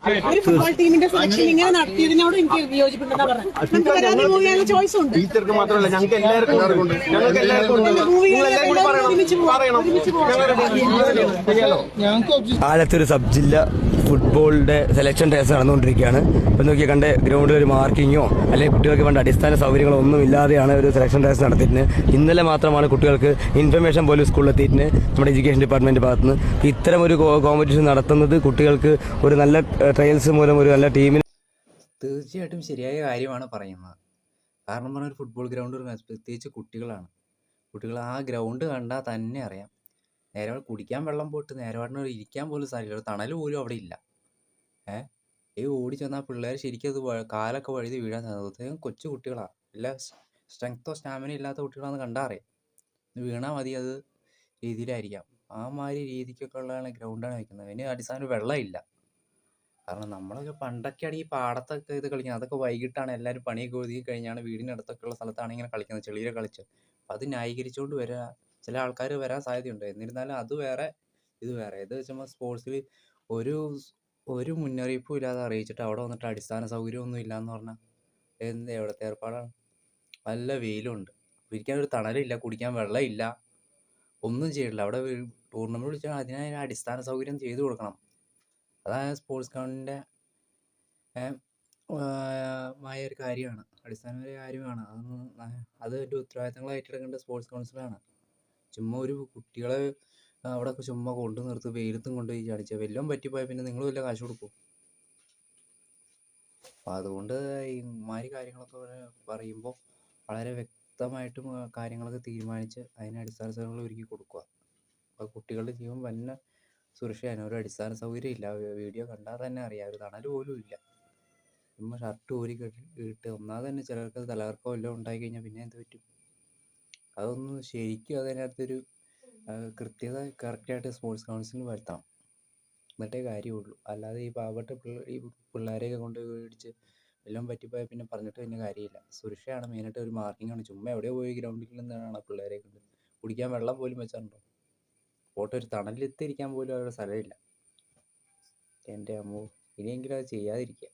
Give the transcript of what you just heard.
ഒരു ഫുട്ബോൾ ടീമിന്റെ സെലക്ഷൻ ഇങ്ങനെ നടത്തിയതിനോട് എനിക്ക് വിയോജിപ്പുണ്ടെന്നാ പറഞ്ഞത്. നമുക്ക് വരാതെ മൂവ് ചെയ്യാനുള്ള ചോയ്സ് ഉണ്ട്. ടീച്ചർക്ക് മാത്രമല്ല ഞങ്ങൾക്ക് എല്ലാവർക്കും ആലത്തൂർ സബ് ജില്ല ഫുട്ബോളിന്റെ സെലക്ഷൻ ടേസ്റ്റ് നടന്നുകൊണ്ടിരിക്കുകയാണ്. ഇപ്പം നോക്കിയാൽ കണ്ട ഗ്രൗണ്ടിൽ ഒരു മാർക്കിങ്ങോ അല്ലെങ്കിൽ കുട്ടികൾക്ക് വേണ്ട അടിസ്ഥാന സൗകര്യങ്ങളോ ഒന്നും ഇല്ലാതെയാണ് ഒരു സെലക്ഷൻ ടേസ്റ്റ് നടത്തിയിട്ട്. ഇന്നലെ മാത്രമാണ് കുട്ടികൾക്ക് ഇൻഫർമേഷൻ പോലും സ്കൂളിലെത്തിയിട്ട് നമ്മുടെ എഡ്യൂക്കേഷൻ ഡിപ്പാർട്ട്മെന്റ് ഭാഗത്തുനിന്ന് ഇത്തരം ഒരു കോമ്പറ്റീഷൻ നടത്തുന്നത് കുട്ടികൾക്ക് ഒരു നല്ല ട്രയൽസ് മൂലം ഒരു നല്ല ടീമിന് തീർച്ചയായിട്ടും ശരിയായ കാര്യമാണ് പറയുന്നത്. കാരണം പറഞ്ഞാൽ ഒരു ഫുട്ബോൾ ഗ്രൗണ്ട് പ്രത്യേകിച്ച് കുട്ടികളാണ്. കുട്ടികൾ ആ ഗ്രൗണ്ട് കണ്ടാൽ തന്നെ അറിയാം. നേരെ കുടിക്കാൻ വെള്ളം പോയിട്ട് നേരെ പറഞ്ഞ ഇരിക്കാൻ പോലും സാധിക്കില്ല. ഒരു തണൽ പോലും അവിടെ ഇല്ല. ഈ ഓടി ചെന്നാൽ പിള്ളേർ ശരിക്കും അത് കാലൊക്കെ വഴുതി വീഴാൻ സാധ്യത. കൊച്ചു കുട്ടികളാണ്, എല്ലാ സ്ട്രെങ്തോ സ്റ്റാമിന ഇല്ലാത്ത കുട്ടികളാണെന്ന് കണ്ടാൽ അറിയാം. വീണാൽ മതി അത് രീതിയിലായിരിക്കാം. ആ മാതിരി രീതിക്കൊക്കെ ഉള്ളതാണ് ഗ്രൗണ്ടാണ് വയ്ക്കുന്നത്. അതിന് അടിസ്ഥാന വെള്ളമില്ല. കാരണം നമ്മളൊക്കെ പണ്ടൊക്കെയാണ് ഈ പാടത്തൊക്കെ ഇത് കളിക്കുന്നത്. അതൊക്കെ വൈകിട്ടാണ് എല്ലാവരും പണിയൊക്കെ ഒതുക്കി കഴിഞ്ഞാണ് വീടിനടുത്തൊക്കെ ഉള്ള സ്ഥലത്താണ് ഇങ്ങനെ കളിക്കുന്നത്, ചെളിയിൽ കളിച്ച്. അത് ന്യായീകരിച്ചുകൊണ്ട് ചില ആൾക്കാർ വരാൻ സാധ്യതയുണ്ട്. എന്നിരുന്നാലും അത് വേറെ ഇത് വേറെ. ഇത് വെച്ചുമ്പോൾ സ്പോർട്സിൽ ഒരു മുന്നറിയിപ്പും ഇല്ലാതെ അറിയിച്ചിട്ട് അവിടെ വന്നിട്ട് അടിസ്ഥാന സൗകര്യമൊന്നും ഇല്ലയെന്ന് പറഞ്ഞാൽ എവിടുത്തെ ഏർപ്പാടാണ്? നല്ല വെയിലുണ്ട്, ഇരിക്കാനൊരു തണലില്ല, കുടിക്കാൻ വെള്ളമില്ല, ഒന്നും ചെയ്യില്ല. അവിടെ ടൂർണമെൻറ്റ് വിളിച്ചാൽ അതിനായ അടിസ്ഥാന സൗകര്യം ചെയ്തു കൊടുക്കണം. അതാണ് സ്പോർട്സ് ഗ്രൗണ്ടിൻ്റെ മായ ഒരു കാര്യമാണ്, അടിസ്ഥാനമായ കാര്യമാണ്. അത് ഒരു ഉത്തരവാദിത്തങ്ങൾ ഏറ്റെടുക്കേണ്ട സ്പോർട്സ് കൗൺസിലാണ്. ചുമ്മാ ഒരു കുട്ടികളെ അവിടെ ചുമ്മാ കൊണ്ടു നിർത്തി വെയിലത്തും കൊണ്ടുപോയി ചടിച്ച വല്ലതും പറ്റിപ്പോയാൽ പിന്നെ നിങ്ങൾ വല്ല കാശ് കൊടുക്കും. അപ്പം അതുകൊണ്ട് ഈ മാതിരി കാര്യങ്ങളൊക്കെ പറയുമ്പോൾ വളരെ വ്യക്തമായിട്ടും കാര്യങ്ങളൊക്കെ തീരുമാനിച്ച് അതിന് അടിസ്ഥാന സൗകര്യങ്ങൾ ഒരുക്കി കൊടുക്കുക. അപ്പോൾ കുട്ടികളുടെ ജീവൻ വന്ന സുരക്ഷയാണ്. ഒരു അടിസ്ഥാന സൗകര്യം ഇല്ല. വീഡിയോ കണ്ടാൽ തന്നെ അറിയാം, ഒരു തണൽ പോലും ഇല്ല. ചുമ്മാ ഷർട്ട് ഊരി ഇട്ട് ഒന്നാമത് തന്നെ ചിലർക്ക് തലകർക്കോ എല്ലാം ഉണ്ടായി കഴിഞ്ഞാൽ പിന്നെ എന്ത് പറ്റും? അതൊന്നും ശരിക്കും അതിനകത്തൊരു കൃത്യത കറക്റ്റായിട്ട് സ്പോർട്സ് കൗൺസിലിന് വരുത്തണം. എന്നിട്ടേ കാര്യമുള്ളൂ. അല്ലാതെ ഈ പാവപ്പെട്ട ഈ പിള്ളേരെയൊക്കെ കൊണ്ട് മേടിച്ച് എല്ലാം പറ്റിപ്പോയാൽ പിന്നെ പറഞ്ഞിട്ട് പിന്നെ കാര്യമില്ല. സുരക്ഷയാണ് മെയിനായിട്ട്. ഒരു മാർക്കിങ്ങാണ്. ചുമ്മാ എവിടെയോ പോയി ഗ്രൗണ്ടിൽ നിന്നാണ് പിള്ളേരെ കൊണ്ട് കുടിക്കാൻ വെള്ളം പോലും വെച്ചിട്ടുണ്ടോ? പോട്ടെ, ഒരു തണലിത്തിരിക്കാൻ പോലും അവരുടെ സ്ഥലമില്ല. എൻ്റെ അമ്മോ, ഇനിയെങ്കിലും അത് ചെയ്യാതിരിക്കുക.